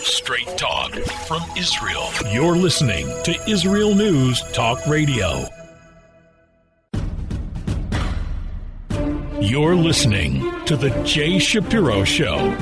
Straight talk from Israel. You're listening to Israel News Talk Radio. You're listening to the Jay Shapiro Show.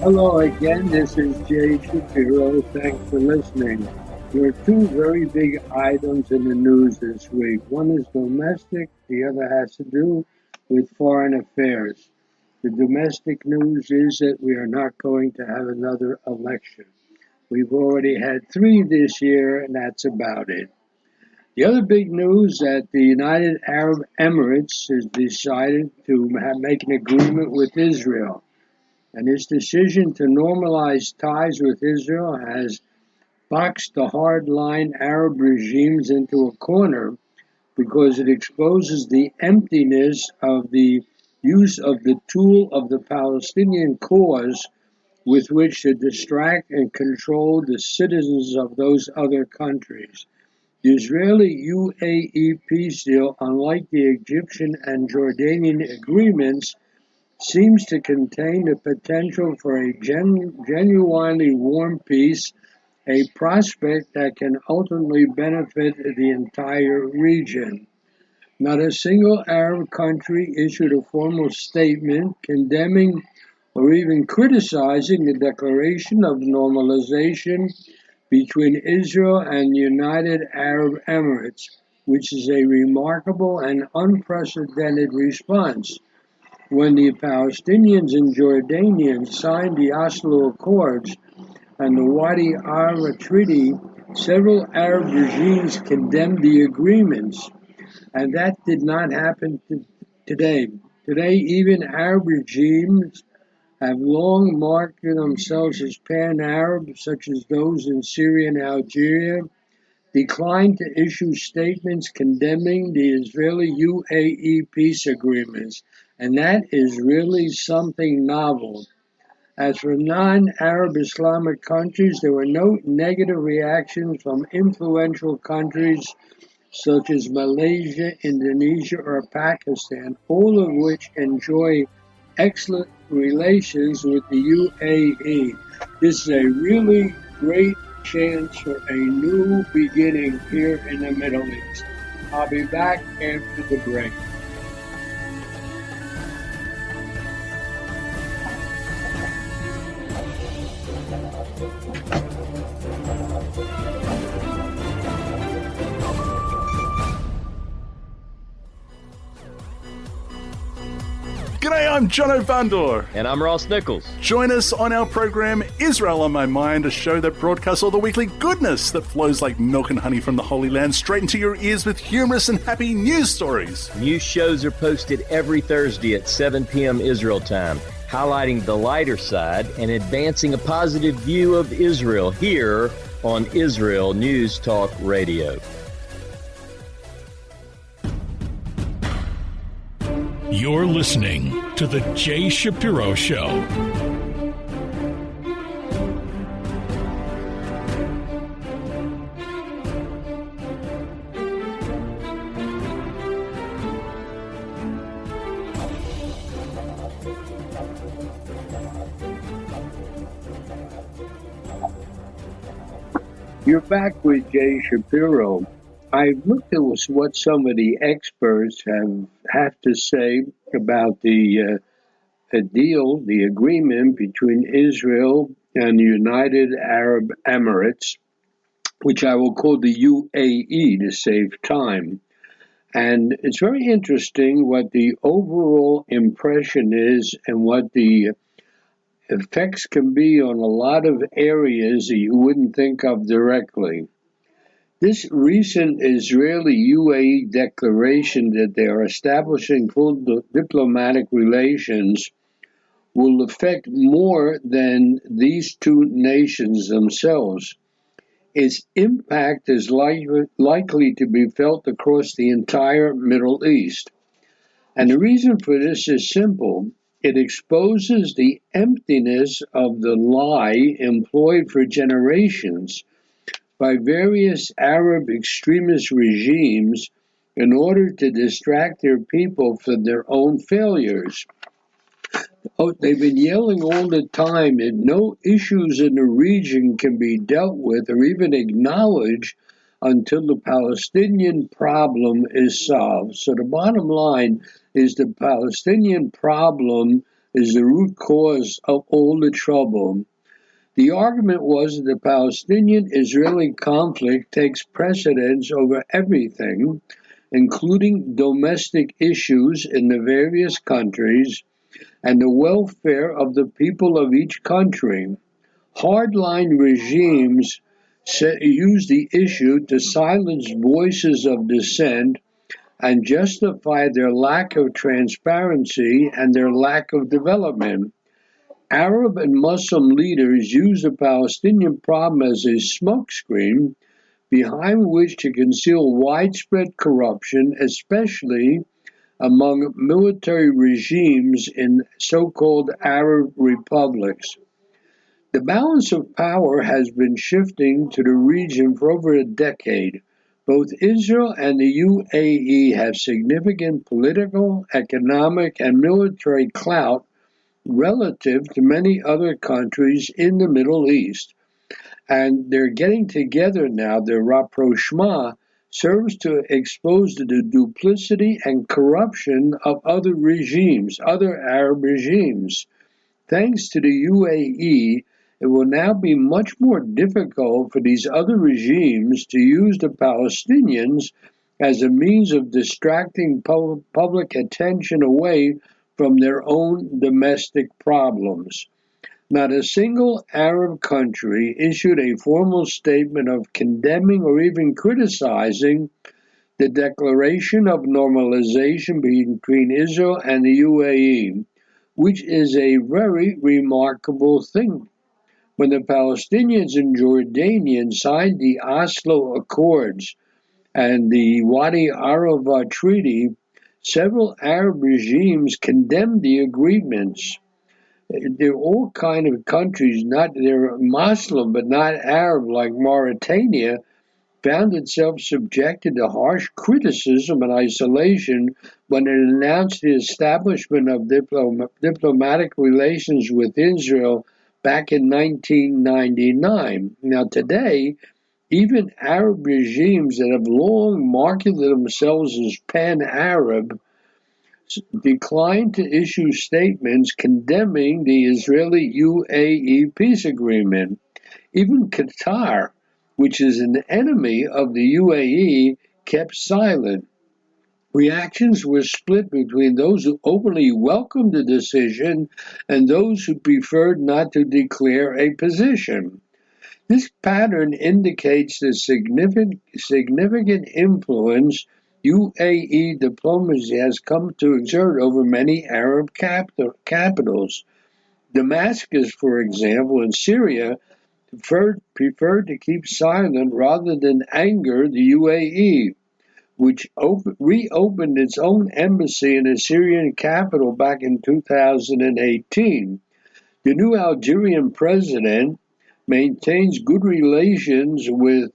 Hello again, this is Jay Shapiro. Thanks for listening. There are two very big items in the news this week. One is domestic, the other has to do with foreign affairs. The domestic news is that we are not going to have another election. We've already had 3 this year, and that's about it. The other big news that the United Arab Emirates has decided to make an agreement with Israel. And his decision to normalize ties with Israel has boxed the hardline Arab regimes into a corner because it exposes the emptiness of the use of the tool of the Palestinian cause with which to distract and control the citizens of those other countries. The Israeli-UAE peace deal, unlike the Egyptian and Jordanian agreements, seems to contain the potential for a genuinely warm peace, a prospect that can ultimately benefit the entire region. Not a single Arab country issued a formal statement condemning or even criticizing the declaration of normalization between Israel and the United Arab Emirates, which is a remarkable and unprecedented response. When the Palestinians and Jordanians signed the Oslo Accords and the Wadi Ara Treaty, several Arab regimes condemned the agreements, and that did not happen today. Today, even Arab regimes have long marked themselves as pan-Arab, such as those in Syria and Algeria, declined to issue statements condemning the Israeli-UAE peace agreements. And that is really something novel. As for non-Arab Islamic countries, there were no negative reactions from influential countries such as Malaysia, Indonesia, or Pakistan, all of which enjoy excellent relations with the UAE. This is a really great chance for a new beginning here in the Middle East. I'll be back after the break. G'day, I'm Jono Vandor. And I'm Ross Nichols. Join us on our program, Israel on My Mind, a show that broadcasts all the weekly goodness that flows like milk and honey from the Holy Land straight into your ears with humorous and happy news stories. New shows are posted every Thursday at 7 p.m. Israel time, highlighting the lighter side and advancing a positive view of Israel here on Israel News Talk Radio. You're listening to the Jay Shapiro Show. You're back with Jay Shapiro. I looked at what some of the experts have to say about the deal, the agreement between Israel and the United Arab Emirates, which I will call the UAE to save time. And it's very interesting what the overall impression is and what the effects can be on a lot of areas that you wouldn't think of directly. This recent Israeli-UAE declaration that they are establishing full diplomatic relations will affect more than these two nations themselves. Its impact is likely to be felt across the entire Middle East. And the reason for this is simple. It exposes the emptiness of the lie employed for generations by various Arab extremist regimes in order to distract their people from their own failures. Oh, they've been yelling all the time that no issues in the region can be dealt with or even acknowledged until the Palestinian problem is solved. So the bottom line is the Palestinian problem is the root cause of all the trouble. The argument was that the Palestinian-Israeli conflict takes precedence over everything, including domestic issues in the various countries and the welfare of the people of each country. Hardline regimes use the issue to silence voices of dissent and justify their lack of transparency and their lack of development. Arab and Muslim leaders use the Palestinian problem as a smokescreen behind which to conceal widespread corruption, especially among military regimes in so-called Arab republics. The balance of power has been shifting to the region for over a decade. Both Israel and the UAE have significant political, economic, and military clout relative to many other countries in the Middle East. And they're getting together now. Their rapprochement serves to expose the duplicity and corruption of other regimes, other Arab regimes. Thanks to the UAE, it will now be much more difficult for these other regimes to use the Palestinians as a means of distracting public attention away from their own domestic problems. Not a single Arab country issued a formal statement of condemning or even criticizing the declaration of normalization between Israel and the UAE, which is a very remarkable thing. When the Palestinians and Jordanians signed the Oslo Accords and the Wadi Arava Treaty, several Arab regimes condemned the agreements. They're all kind of countries, they're Muslim but not Arab, like Mauritania, found itself subjected to harsh criticism and isolation when it announced the establishment of diplomatic relations with Israel back in 1999. Now today, even Arab regimes that have long marketed themselves as pan-Arab declined to issue statements condemning the Israeli-UAE peace agreement. Even Qatar, which is an enemy of the UAE, kept silent. Reactions were split between those who openly welcomed the decision and those who preferred not to declare a position. This pattern indicates the significant influence UAE diplomacy has come to exert over many Arab capitals. Damascus, for example, in Syria, preferred to keep silent rather than anger the UAE, which reopened its own embassy in the Syrian capital back in 2018. The new Algerian president maintains good relations with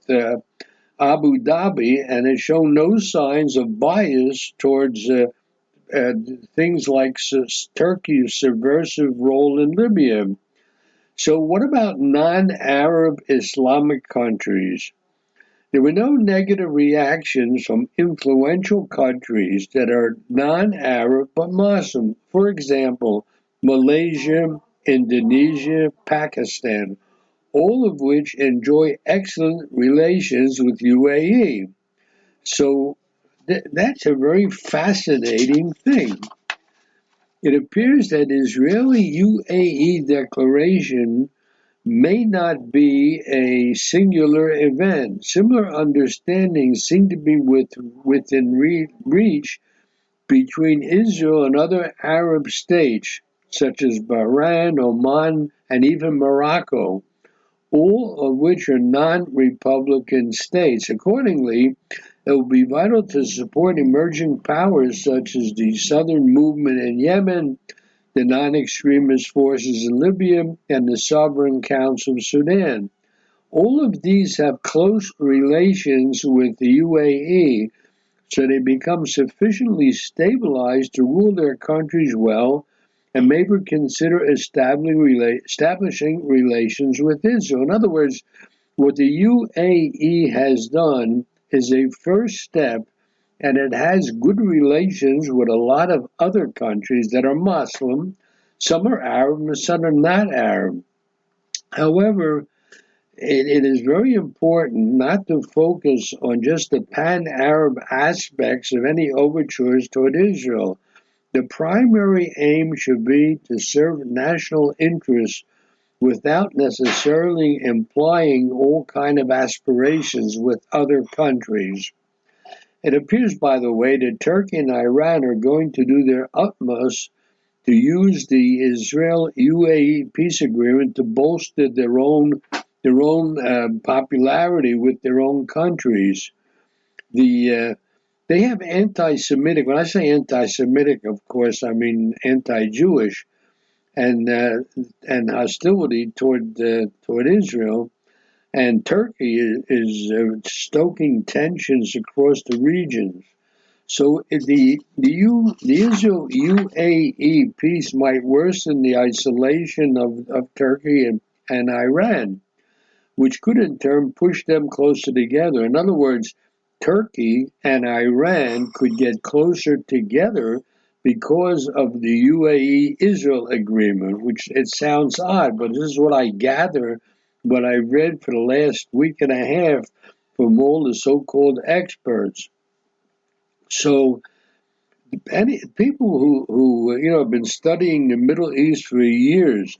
Abu Dhabi and has shown no signs of bias towards things like Turkey's subversive role in Libya. So what about non-Arab Islamic countries? There were no negative reactions from influential countries that are non-Arab but Muslim. For example, Malaysia, Indonesia, Pakistan, all of which enjoy excellent relations with UAE. So that's a very fascinating thing. It appears that Israeli-UAE declaration may not be a singular event. Similar understandings seem to be within reach between Israel and other Arab states, such as Bahrain, Oman, and even Morocco, all of which are non-republican states. Accordingly, it will be vital to support emerging powers such as the Southern Movement in Yemen, the non-extremist forces in Libya, and the Sovereign Council of Sudan. All of these have close relations with the UAE, so they become sufficiently stabilized to rule their countries well and maybe consider establishing relations with Israel. In other words, what the UAE has done is a first step, and it has good relations with a lot of other countries that are Muslim. Some are Arab and some are not Arab. However, it is very important not to focus on just the pan-Arab aspects of any overtures toward Israel. The primary aim should be to serve national interests without necessarily implying all kind of aspirations with other countries. It appears, by the way, that Turkey and Iran are going to do their utmost to use the Israel-UAE peace agreement to bolster their own popularity with their own countries. They have anti-Semitic. When I say anti-Semitic, of course, I mean anti-Jewish and hostility toward Israel. And Turkey is stoking tensions across the regions. So the Israel-UAE peace might worsen the isolation of Turkey and Iran, which could in turn push them closer together. In other words, Turkey and Iran could get closer together because of the UAE-Israel agreement, which it sounds odd, but this is what I gather, what I read for the last week and a half from all the so-called experts. So people who have been studying the Middle East for years,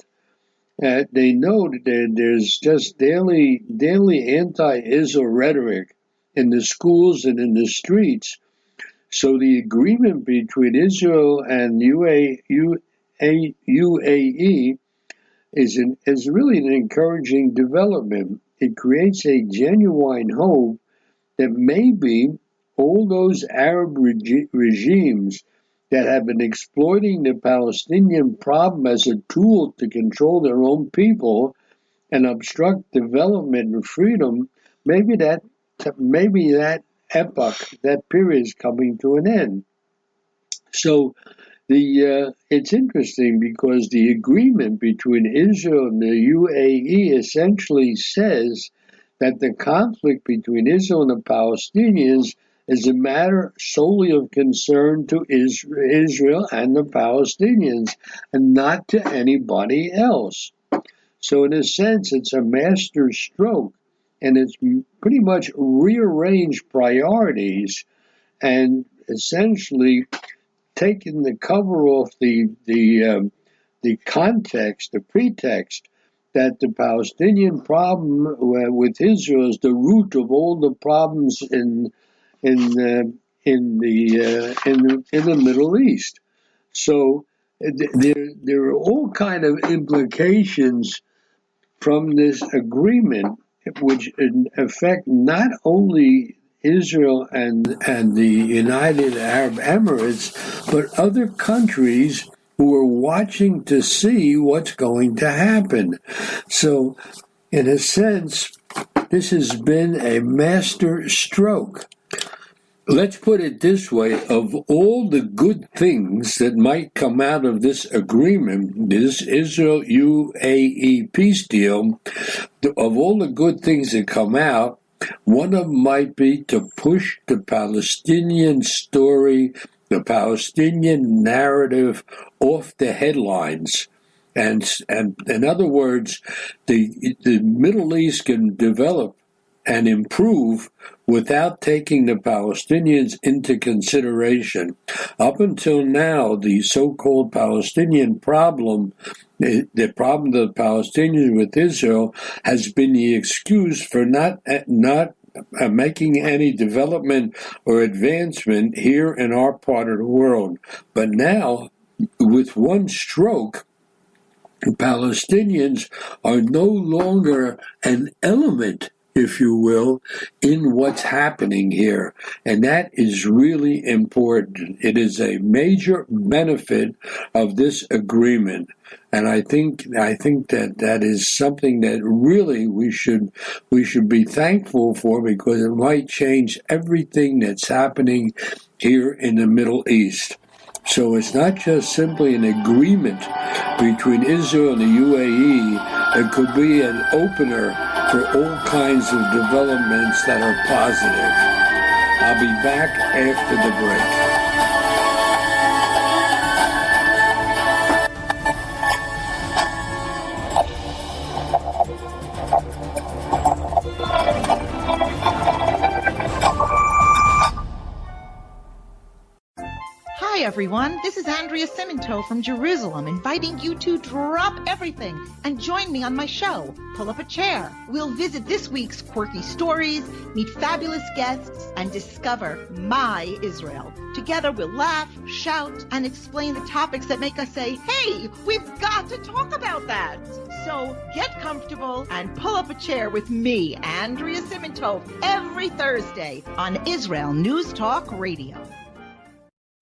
they know that there's just daily anti-Israel rhetoric in the schools and in the streets. So the agreement between Israel and UAE is really an encouraging development. It creates a genuine hope that maybe all those Arab regimes that have been exploiting the Palestinian problem as a tool to control their own people and obstruct development and freedom, maybe that epoch, that period is coming to an end. So it's interesting because the agreement between Israel and the UAE essentially says that the conflict between Israel and the Palestinians is a matter solely of concern to Israel and the Palestinians and not to anybody else. So in a sense, it's a master stroke, and it's pretty much rearranged priorities and essentially taken the cover off the context, the pretext that the Palestinian problem with Israel is the root of all the problems in the Middle East. So there are all kind of implications from this agreement, which affect not only Israel and the United Arab Emirates, but other countries who are watching to see what's going to happen. So, in a sense, this has been a master stroke. Let's put it this way, of all the good things that might come out of this agreement, this Israel-UAE peace deal, of all the good things that come out, one of them might be to push the Palestinian story, the Palestinian narrative off the headlines. And in other words, the Middle East can develop and improve without taking the Palestinians into consideration. Up until now, the so-called Palestinian problem, the problem of the Palestinians with Israel, has been the excuse for not making any development or advancement here in our part of the world. But now, with one stroke, Palestinians are no longer an element if you will, in what's happening here. And that is really important. It is a major benefit of this agreement. And I think that is something that really we should be thankful for, because it might change everything that's happening here in the Middle East. So it's not just simply an agreement between Israel and the UAE. It could be an opener for all kinds of developments that are positive. I'll be back after the break. Hi everyone, this is Andrea Simento from Jerusalem, inviting you to drop everything and join me on my show, Pull Up a Chair. We'll visit this week's quirky stories, meet fabulous guests, and discover my Israel. Together we'll laugh, shout, and explain the topics that make us say, hey, we've got to talk about that. So get comfortable and pull up a chair with me, Andrea Simento, every Thursday on Israel News Talk Radio.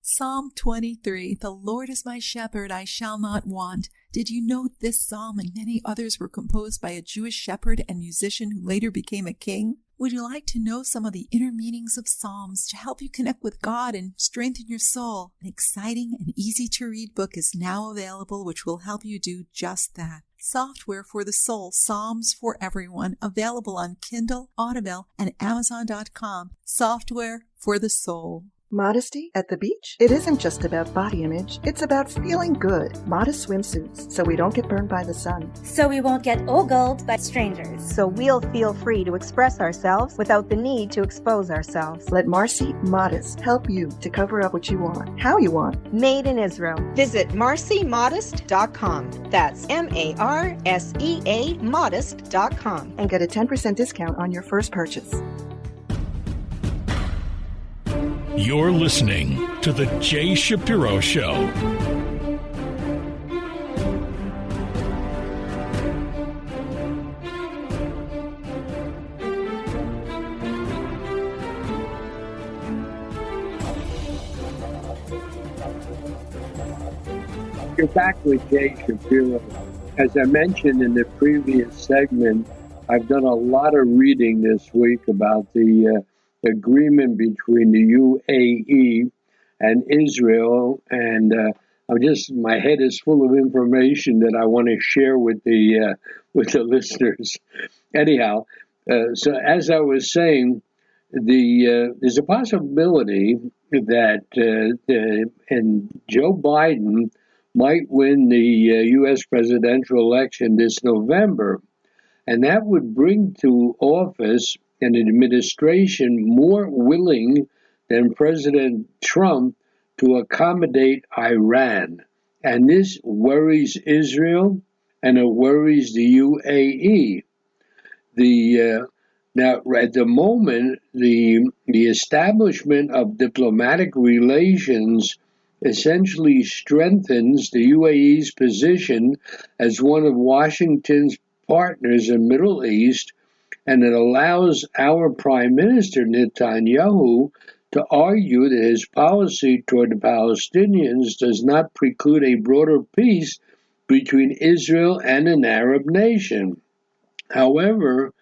Psalm 23, the Lord is my shepherd, I shall not want. Did you know this psalm and many others were composed by a Jewish shepherd and musician who later became a king? Would you like to know some of the inner meanings of psalms to help you connect with God and strengthen your soul? An exciting and easy-to-read book is now available which will help you do just that. Software for the Soul, Psalms for Everyone, available on Kindle, Audible, and Amazon.com. Software for the Soul. Modesty at the beach? It isn't just about body image. It's about feeling good. Modest swimsuits, so we don't get burned by the sun. So we won't get ogled by strangers. So we'll feel free to express ourselves without the need to expose ourselves. Let Marcy Modest help you to cover up what you want, how you want. Made in Israel. Visit marcymodest.com. That's MARSEA modest.com. And get a 10% discount on your first purchase. You're listening to The Jay Shapiro Show. You're back with Jay Shapiro. As I mentioned in the previous segment, I've done a lot of reading this week about the agreement between the UAE and Israel, and my head is full of information that I want to share with the listeners. Anyhow, so as I was saying, there's a possibility that and Joe Biden might win the U.S. presidential election this November, and that would bring to office an administration more willing than President Trump to accommodate Iran. And this worries Israel, and it worries the UAE. Now, at the moment, the establishment of diplomatic relations essentially strengthens the UAE's position as one of Washington's partners in the Middle East, and it allows our Prime Minister, Netanyahu, to argue that his policy toward the Palestinians does not preclude a broader peace between Israel and an Arab nation. However,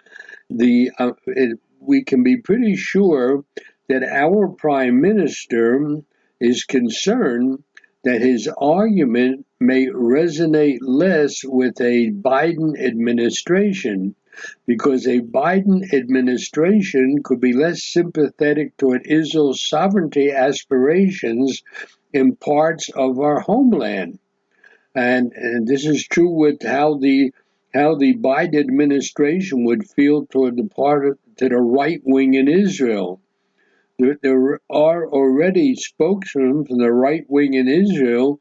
we can be pretty sure that our Prime Minister is concerned that his argument may resonate less with a Biden administration, because a Biden administration could be less sympathetic toward Israel's sovereignty aspirations in parts of our homeland. And this is true with how the Biden administration would feel toward to the right wing in Israel. There are already spokesmen from the right wing in Israel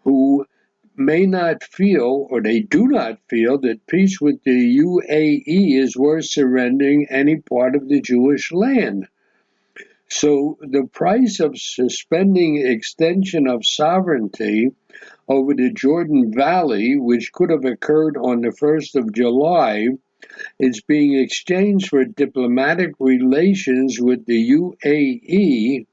who may not feel, or they do not feel, that peace with the UAE is worth surrendering any part of the Jewish land. So the price of suspending extension of sovereignty over the Jordan Valley, which could have occurred on the 1st of July, It's being exchanged for diplomatic relations with the UAE,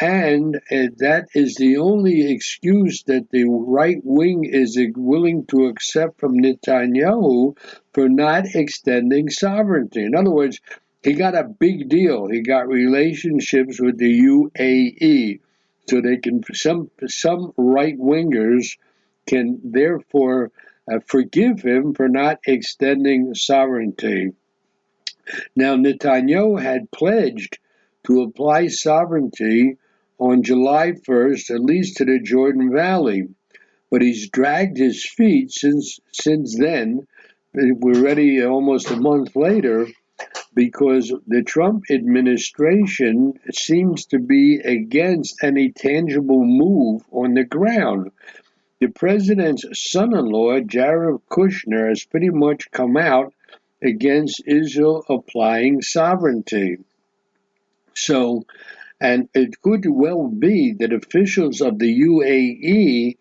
and that is the only excuse that the right wing is willing to accept from Netanyahu for not extending sovereignty. In other words, he got a big deal. He got relationships with the UAE, so they can some right wingers can therefore forgive him for not extending sovereignty. Now, Netanyahu had pledged to apply sovereignty on July 1st, at least to the Jordan Valley, but he's dragged his feet since then. We're already almost a month later, because the Trump administration seems to be against any tangible move on the ground. The president's son-in-law, Jared Kushner, has pretty much come out against Israel applying sovereignty. So, and it could well be that officials of the UAE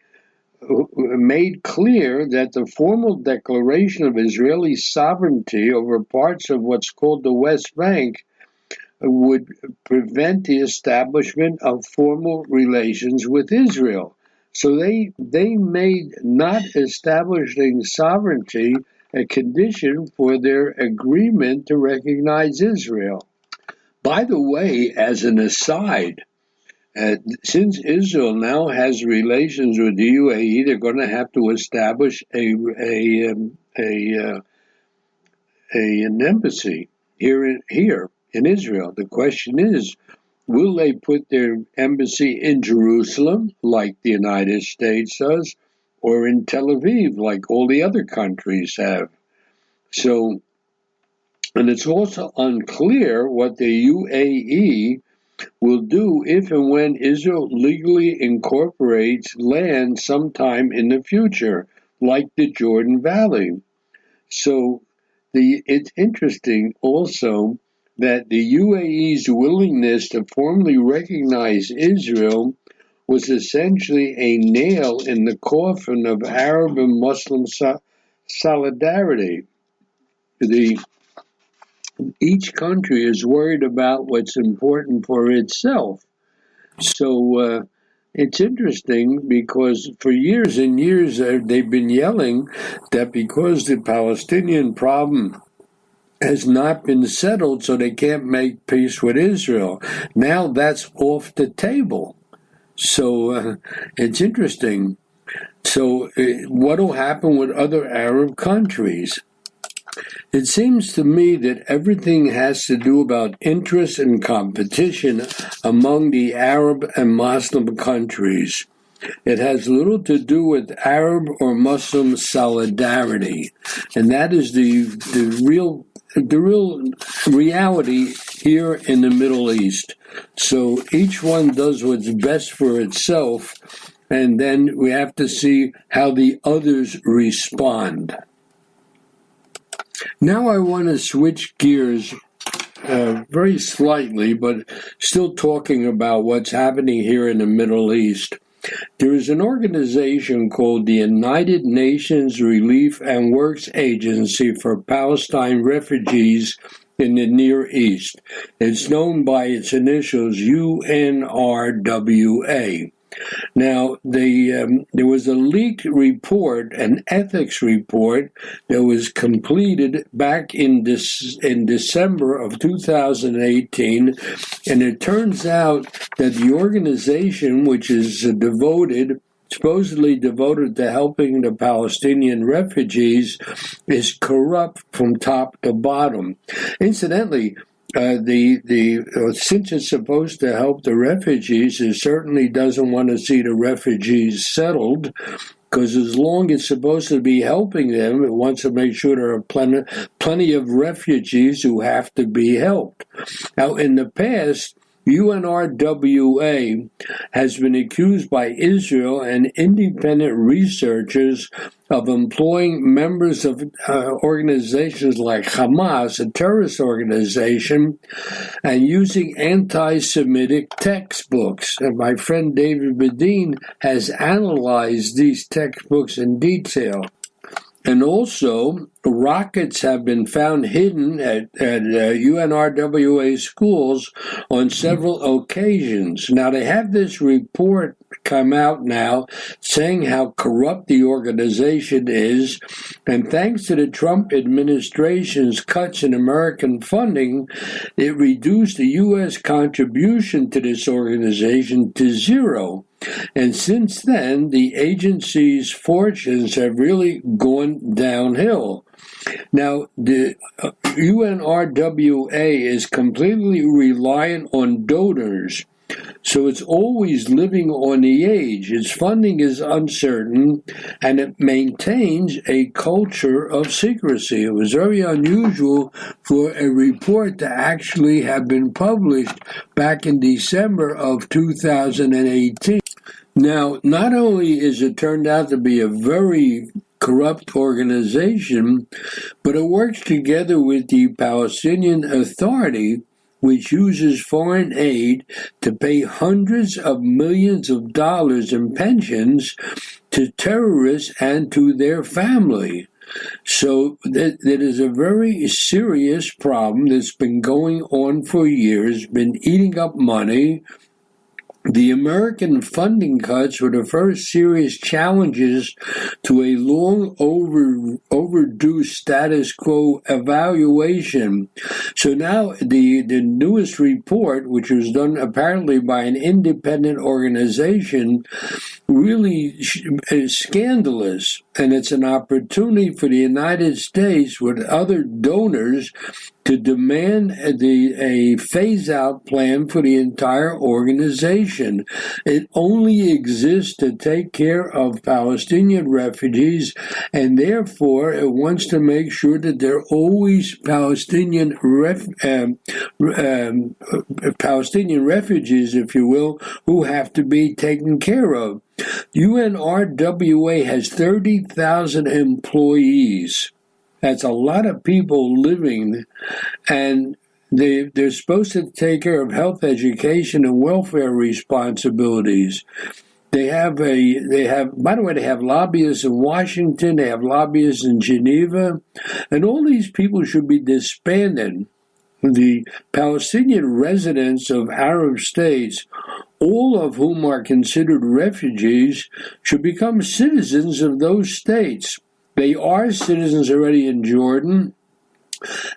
made clear that the formal declaration of Israeli sovereignty over parts of what's called the West Bank would prevent the establishment of formal relations with Israel. So they made not establishing sovereignty a condition for their agreement to recognize Israel. By the way, as an aside, since Israel now has relations with the UAE, they're going to have to establish an embassy here in Israel. The question is, will they put their embassy in Jerusalem, like the United States does, or in Tel Aviv, like all the other countries have? So, and it's also unclear what the UAE will do if and when Israel legally incorporates land sometime in the future, like the Jordan Valley. So it's interesting also that the UAE's willingness to formally recognize Israel was essentially a nail in the coffin of Arab and Muslim solidarity. Each country is worried about what's important for itself. So it's interesting because for years and years they've been yelling that because the Palestinian problem has not been settled, so they can't make peace with Israel. Now that's off the table. So it's interesting. So what will happen with other Arab countries? It seems to me that everything has to do about interest and competition among the Arab and Muslim countries. It has little to do with Arab or Muslim solidarity, and that is the real reality here in the Middle East. So each one does what's best for itself, and then we have to see how the others respond. Now I want to switch gears very slightly, but still talking about what's happening here in the Middle East. There is an organization called the United Nations Relief and Works Agency for Palestine Refugees in the Near East. It's known by its initials UNRWA. Now, there was a leaked report, an ethics report, that was completed back in December of 2018, and it turns out that the organization, which is supposedly devoted to helping the Palestinian refugees, is corrupt from top to bottom. Incidentally, since it's supposed to help the refugees, it certainly doesn't want to see the refugees settled, because as long as it's supposed to be helping them, it wants to make sure there are plenty of refugees who have to be helped. Now, in the past, UNRWA has been accused by Israel and independent researchers of employing members of organizations like Hamas, a terrorist organization, and using anti-Semitic textbooks. And my friend David Bedin has analyzed these textbooks in detail. And also, rockets have been found hidden at UNRWA schools on several occasions. Now, they have this report come out now saying how corrupt the organization is, and thanks to the Trump administration's cuts in American funding, it reduced the U.S. contribution to this organization to zero. And since then, the agency's fortunes have really gone downhill. Now, the UNRWA is completely reliant on donors, so it's always living on the edge. Its funding is uncertain, and it maintains a culture of secrecy. It was very unusual for a report to actually have been published back in December of 2018. Now, not only is it turned out to be a very corrupt organization, but it works together with the Palestinian Authority, which uses foreign aid to pay hundreds of millions of dollars in pensions to terrorists and to their family. So that is a very serious problem that's been going on for years, been eating up money. The American funding cuts were the first serious challenges to a long overdue status quo evaluation. So now the newest report, which was done apparently by an independent organization, really is scandalous. And it's an opportunity for the United States with other donors to demand a phase-out plan for the entire organization. It only exists to take care of Palestinian refugees, and therefore it wants to make sure that there are always Palestinian refugees, if you will, who have to be taken care of. UNRWA has 30,000 employees. That's a lot of people living, and they're supposed to take care of health, education, and welfare responsibilities. They have, by the way, they have lobbyists in Washington, they have lobbyists in Geneva, and all these people should be disbanded. The Palestinian residents of Arab states, all of whom are considered refugees, should become citizens of those states. They are citizens already in Jordan,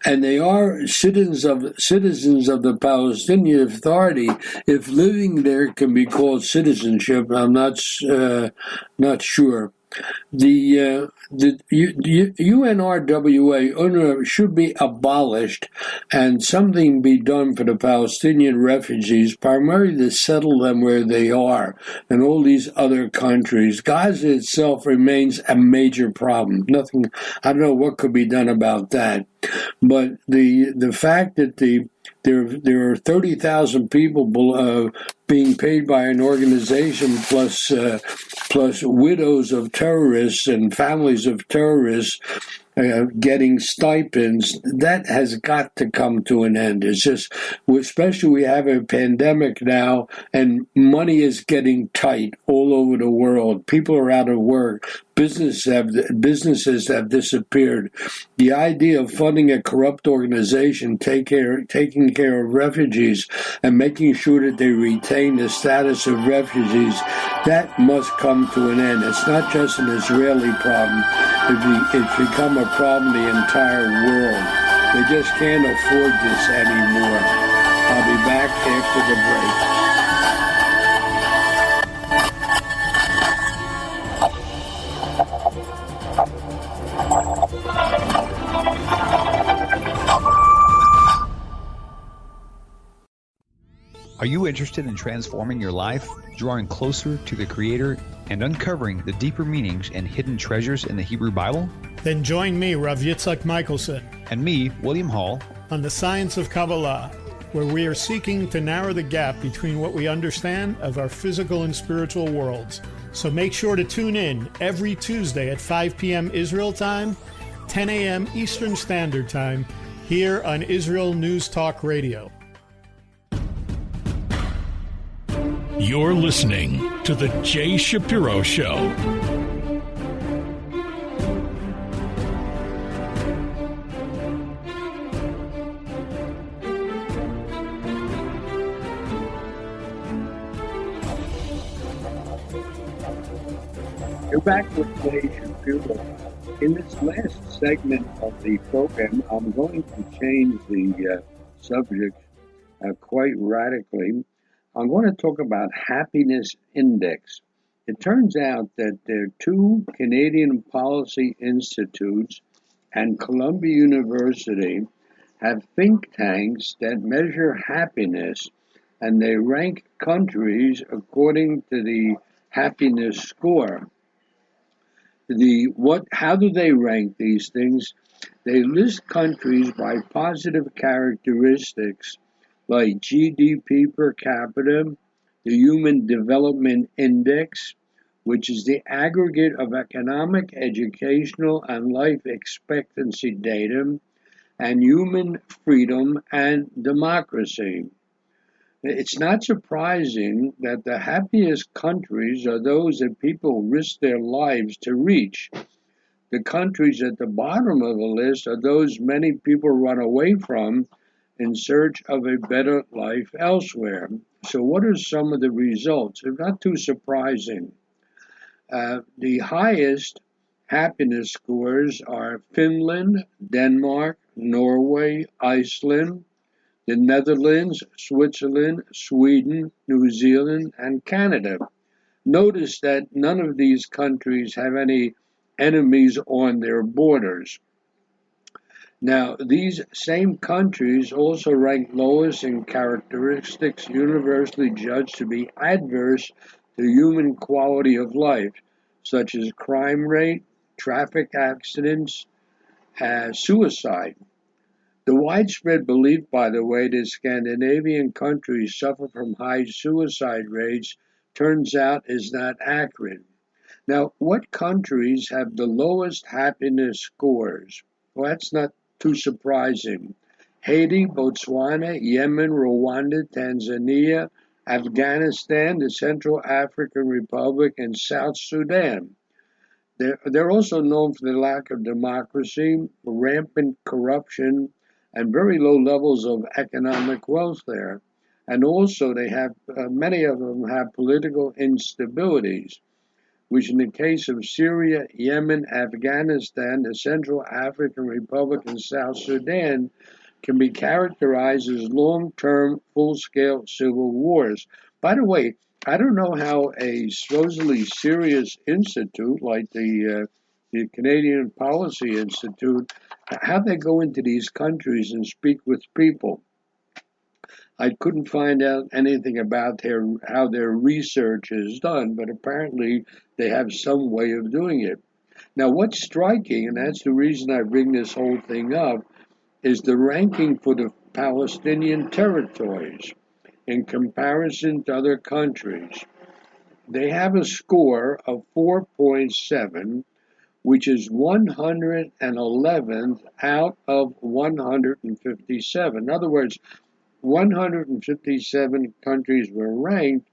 and they are citizens of the Palestinian Authority. If living there can be called citizenship, I'm not sure. The UNRWA should be abolished and something be done for the Palestinian refugees, primarily to settle them where they are and all these other countries. Gaza itself remains a major problem. I don't know what could be done about that. But the fact that there are 30,000 people being paid by an organization plus widows of terrorists and families of terrorists getting stipends, that has got to come to an end. It's just, especially we have a pandemic now, and money is getting tight all over the world. People are out of work. Businesses have disappeared. The idea of funding a corrupt organization, taking care of refugees, and making sure that they retain the status of refugees, that must come to an end. It's not just an Israeli problem. It's become a problem the entire world. They just can't afford this anymore. I'll be back after the break. Are you interested in transforming your life, drawing closer to the Creator, and uncovering the deeper meanings and hidden treasures in the Hebrew Bible? Then join me, Rav Yitzhak Michelson, and me, William Hall, on the Science of Kabbalah, where we are seeking to narrow the gap between what we understand of our physical and spiritual worlds. So make sure to tune in every Tuesday at 5 p.m. Israel time, 10 a.m. Eastern Standard Time, here on Israel News Talk Radio. You're listening to The Jay Shapiro Show. You're back with Jay Shapiro. In this last segment of the program, I'm going to change the subject quite radically. I'm going to talk about happiness index. It turns out that there are two Canadian policy institutes and Columbia University have think tanks that measure happiness, and they rank countries according to the happiness score. How do they rank these things? They list countries by positive characteristics like GDP per capita, the Human Development Index, which is the aggregate of economic, educational, and life expectancy data, and human freedom and democracy. It's not surprising that the happiest countries are those that people risk their lives to reach. The countries at the bottom of the list are those many people run away from in search of a better life elsewhere. So what are some of the results? They're not too surprising. The highest happiness scores are Finland, Denmark, Norway, Iceland, the Netherlands, Switzerland, Sweden, New Zealand, and Canada. Notice that none of these countries have any enemies on their borders. Now, these same countries also rank lowest in characteristics universally judged to be adverse to human quality of life, such as crime rate, traffic accidents, suicide. The widespread belief, by the way, that Scandinavian countries suffer from high suicide rates turns out is not accurate. Now, what countries have the lowest happiness scores? Well, that's not too surprising. Haiti, Botswana, Yemen, Rwanda, Tanzania, Afghanistan, the Central African Republic, and South Sudan. They're also known for the lack of democracy, rampant corruption, and very low levels of economic wealth there. And also they have, many of them have political instabilities, which in the case of Syria, Yemen, Afghanistan, the Central African Republic, and South Sudan can be characterized as long-term, full-scale civil wars. By the way, I don't know how a supposedly serious institute like the Canadian Policy Institute, how they go into these countries and speak with people. I couldn't find out anything about how their research is done, but apparently they have some way of doing it. Now, what's striking, and that's the reason I bring this whole thing up, is the ranking for the Palestinian territories in comparison to other countries. They have a score of 4.7, which is 111th out of 157. In other words, 157 countries were ranked,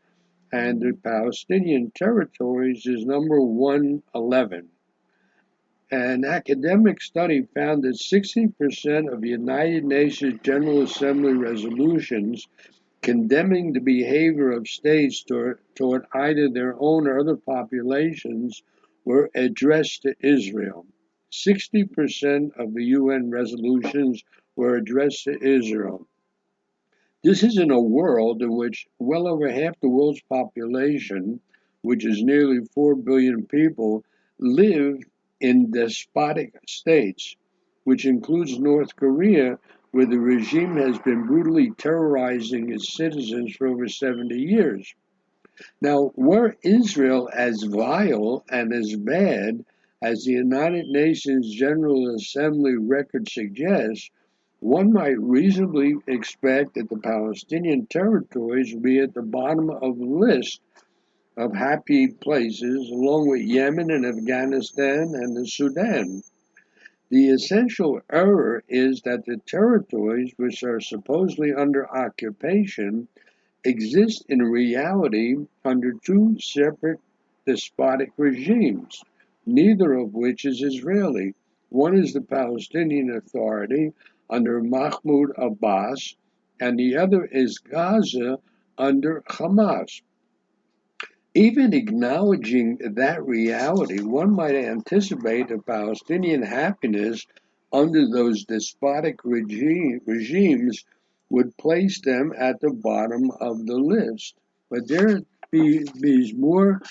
and the Palestinian territories is number 111. An academic study found that 60% of the United Nations General Assembly resolutions condemning the behavior of states toward either their own or other populations were addressed to Israel. 60% of the UN resolutions were addressed to Israel. This is in a world in which well over half the world's population, which is nearly 4 billion people, live in despotic states, which includes North Korea, where the regime has been brutally terrorizing its citizens for over 70 years. Now, were Israel as vile and as bad as the United Nations General Assembly record suggests, one might reasonably expect that the Palestinian territories would be at the bottom of the list of happy places, along with Yemen and Afghanistan and the Sudan. The essential error is that the territories which are supposedly under occupation exist in reality under two separate despotic regimes, neither of which is Israeli. One is the Palestinian Authority under Mahmoud Abbas, and the other is Gaza under Hamas. Even acknowledging that reality, one might anticipate that Palestinian happiness under those despotic regimes would place them at the bottom of the list. But there is more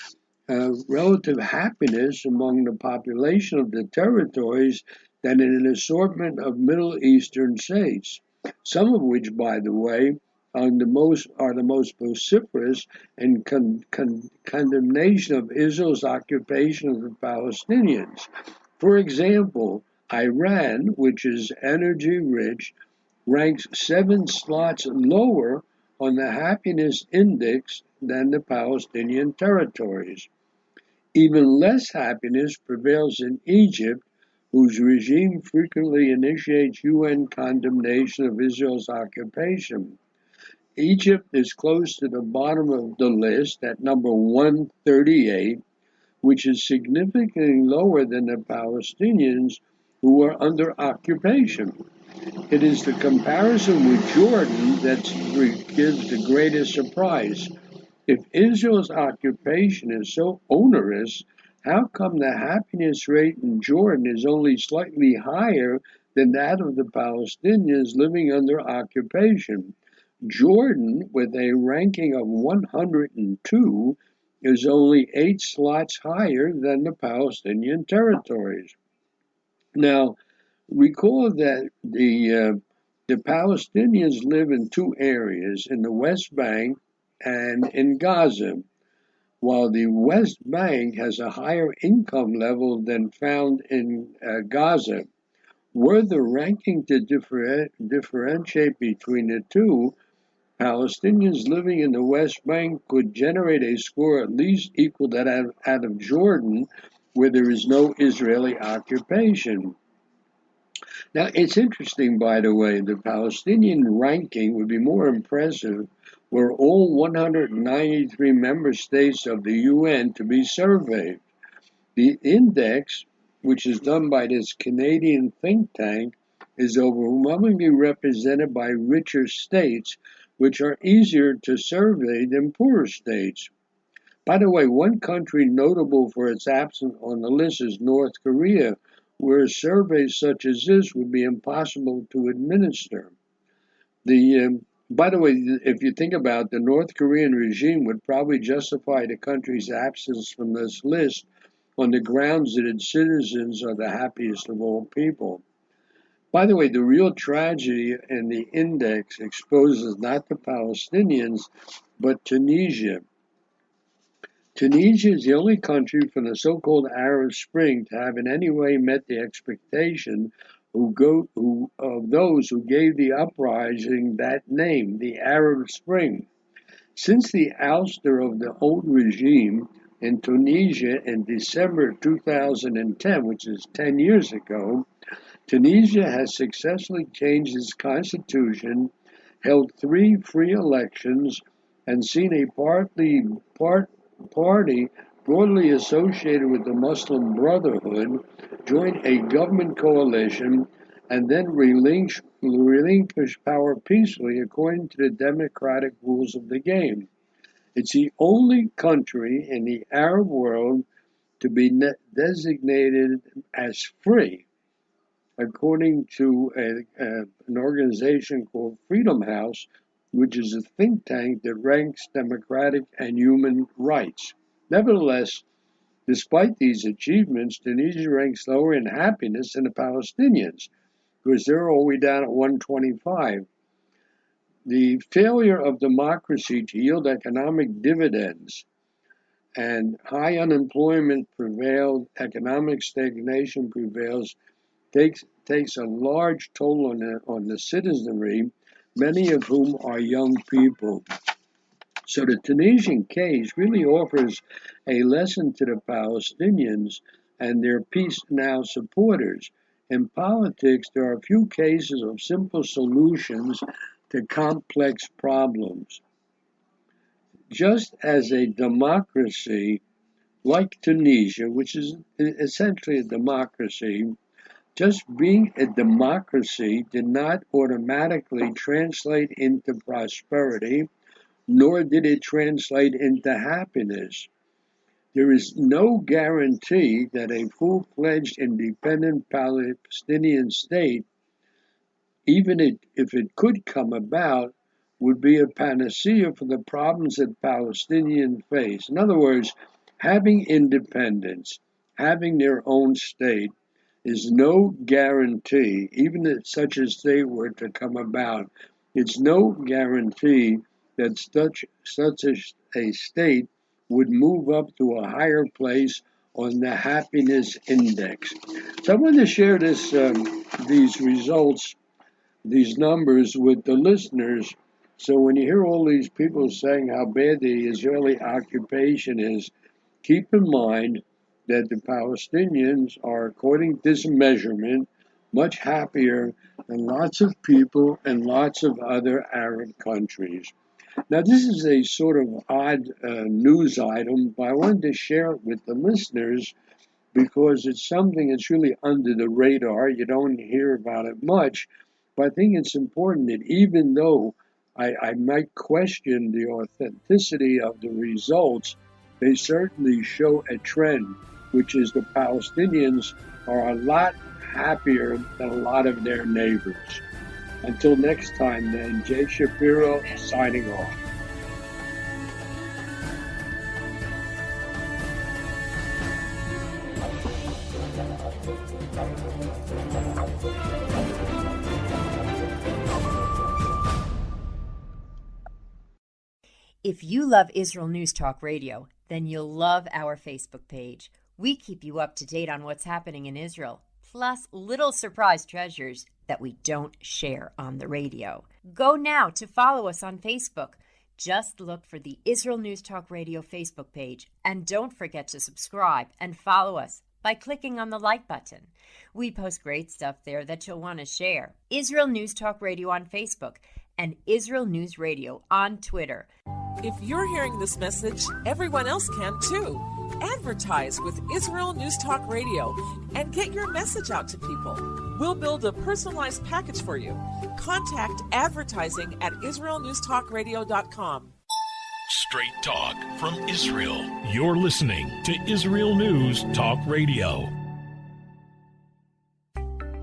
relative happiness among the population of the territories than in an assortment of Middle Eastern states, some of which, by the way, are the most vociferous in condemnation of Israel's occupation of the Palestinians. For example, Iran, which is energy rich, ranks 7 slots lower on the happiness index than the Palestinian territories. Even less happiness prevails in Egypt, whose regime frequently initiates UN condemnation of Israel's occupation. Egypt is close to the bottom of the list at number 138, which is significantly lower than the Palestinians who are under occupation. It is the comparison with Jordan that gives the greatest surprise. If Israel's occupation is so onerous, how come the happiness rate in Jordan is only slightly higher than that of the Palestinians living under occupation? Jordan, with a ranking of 102, is only 8 slots higher than the Palestinian territories. Now, recall that the Palestinians live in 2 areas, in the West Bank and in Gaza, while the West Bank has a higher income level than found in Gaza. Were the ranking to differentiate between the two, Palestinians living in the West Bank could generate a score at least equal to that out of Jordan, where there is no Israeli occupation. Now, it's interesting, by the way, the Palestinian ranking would be more impressive were all 193 member states of the UN to be surveyed. The index, which is done by this Canadian think tank, is overwhelmingly represented by richer states, which are easier to survey than poorer states. By the way, one country notable for its absence on the list is North Korea, where surveys such as this would be impossible to administer. By the way, if you think about it, the North Korean regime would probably justify the country's absence from this list on the grounds that its citizens are the happiest of all people. By the way, the real tragedy in the index exposes not the Palestinians, but Tunisia. Tunisia is the only country from the so-called Arab Spring to have in any way met the expectation of those who gave the uprising that name, the Arab Spring. Since the ouster of the old regime in Tunisia in December 2010, which is 10 years ago, Tunisia has successfully changed its constitution, held 3 free elections, and seen a party broadly associated with the Muslim Brotherhood join a government coalition and then relinquish power peacefully according to the democratic rules of the game. It's the only country in the Arab world to be designated as free, according to an organization called Freedom House, which is a think tank that ranks democratic and human rights. Nevertheless, despite these achievements, Tunisia ranks lower in happiness than the Palestinians, because they're all the way down at 125. The failure of democracy to yield economic dividends and high unemployment prevailed, economic stagnation prevails, takes a large toll on the citizenry, many of whom are young people. So the Tunisian case really offers a lesson to the Palestinians and their peace now supporters. In politics, there are few cases of simple solutions to complex problems. Just as a democracy like Tunisia, which is essentially a democracy, just being a democracy did not automatically translate into prosperity, nor did it translate into happiness. There is no guarantee that a full-fledged independent Palestinian state, even if it could come about, would be a panacea for the problems that Palestinians face. In other words, having independence, having their own state, is no guarantee, even if such a state were to come about, it's no guarantee that such a state would move up to a higher place on the happiness index. So I want to share these results, these numbers with the listeners. So when you hear all these people saying how bad the Israeli occupation is, keep in mind that the Palestinians are, according to this measurement, much happier than lots of people in lots of other Arab countries. Now, this is a sort of odd news item, but I wanted to share it with the listeners because it's something that's really under the radar. You don't hear about it much, but I think it's important that even though I might question the authenticity of the results, they certainly show a trend, which is the Palestinians are a lot happier than a lot of their neighbors. Until next time, then, Jay Shapiro signing off. If you love Israel News Talk Radio, then you'll love our Facebook page. We keep you up to date on what's happening in Israel, plus little surprise treasures that we don't share on the radio. Go now to follow us on Facebook. Just look for the Israel News Talk Radio Facebook page, and don't forget to subscribe and follow us by clicking on the like button. We post great stuff there that you'll want to share. Israel News Talk Radio on Facebook and Israel News Radio on Twitter. If you're hearing this message, everyone else can too. Advertise with Israel News Talk Radio and get your message out to people. We'll build a personalized package for you. Contact advertising at israelnewstalkradio.com. Straight talk from Israel. You're listening to Israel News Talk Radio.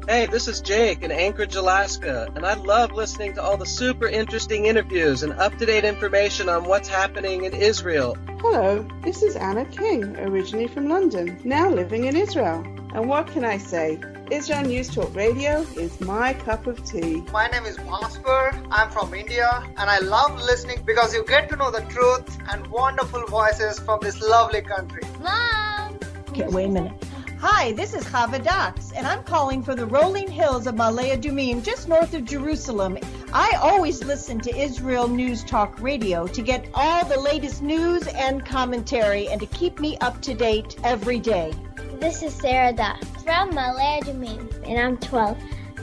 Hey, this is Jake in Anchorage, Alaska, and I love listening to all the super interesting interviews and up-to-date information on what's happening in Israel. Hello, this is Anna King, originally from London, now living in Israel. And what can I say? Israel News Talk Radio is my cup of tea. My name is Bhaskar. I'm from India, and I love listening because you get to know the truth and wonderful voices from this lovely country. Mom! Okay, wait a minute. Hi, this is Chava Dax, and I'm calling from the rolling hills of Ma'ale Adumim, just north of Jerusalem. I always listen to Israel News Talk Radio to get all the latest news and commentary and to keep me up to date every day. This is Sarah Dax from Ma'ale Adumim, and I'm 12.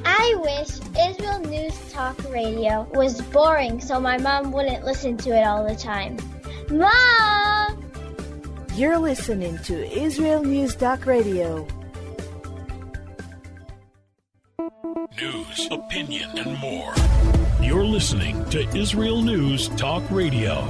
I wish Israel News Talk Radio was boring so my mom wouldn't listen to it all the time. Mom! You're listening to Israel News Talk Radio. News, opinion, and more. You're listening to Israel News Talk Radio.